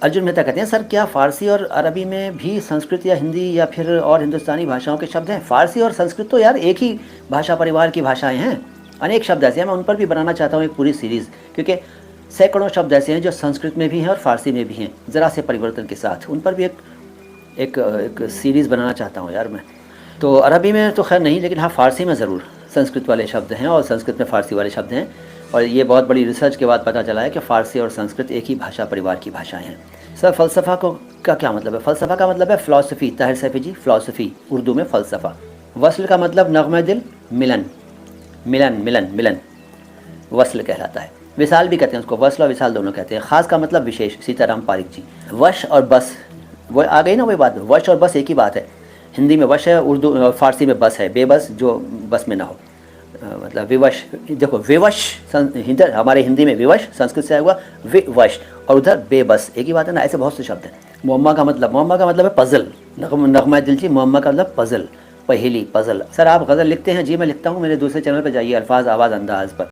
अर्जुन मेहता कहते हैं, सर क्या फ़ारसी और अरबी में भी संस्कृत या हिंदी या फिर और हिंदुस्तानी भाषाओं के शब्द हैं? फ़ारसी और संस्कृत तो यार एक ही भाषा परिवार की भाषाएं हैं। अनेक शब्द ऐसे हैं, मैं उन पर भी बनाना चाहता हूँ एक पूरी सीरीज़, क्योंकि सैकड़ों शब्द ऐसे हैं जो संस्कृत में भी हैं और फ़ारसी में भी हैं, ज़रा से परिवर्तन के साथ। उन पर भी एक सीरीज़ बनाना चाहता हूँ यार मैं। तो अरबी में तो खैर नहीं, लेकिन हाँ फ़ारसी में ज़रूर संस्कृत वाले शब्द हैं और संस्कृत में फ़ारसी वाले शब्द हैं। और ये बहुत बड़ी रिसर्च के बाद पता चला है कि फ़ारसी और संस्कृत एक ही भाषा परिवार की भाषाएं हैं। सर फ़लसफ़ा को का क्या मतलब है? फ़लसफ़ा का मतलब है फ़िलासफ़ी। ताहिर सैफ़ी जी, फ़िलासफ़ी उर्दू में फ़लसफ़ा। वस्ल का मतलब नग़्मे दिल, मिलन, मिलन मिलन मिलन वस्ल कहलाता है। विसाल भी कहते हैं उसको, वस्ल और विसाल दोनों कहते हैं। ख़ास का मतलब विशेष, सीताराम पारिक जी। वश और बस, वो आ गई ना वही बात, वश और बस एक ही बात है। हिंदी में वश है, उर्दू फ़ारसी में बस है, बेबस जो बस में ना हो। मतलब विवश, देखो विवश इधर हमारे हिंदी में विवश संस्कृत से आया हुआ विवश, और उधर बेबस, एक ही बात है ना। ऐसे बहुत से शब्द हैं। मुअम्मा का मतलब है पज़ल, नग़मा दिल जी, मुअम्मा का मतलब पज़ल, पहेली, पज़ल। सर आप गज़ल लिखते हैं? जी मैं लिखता हूँ, मेरे दूसरे चैनल पर जाइए, अल्फाज आवाज़ अंदाज़ पर।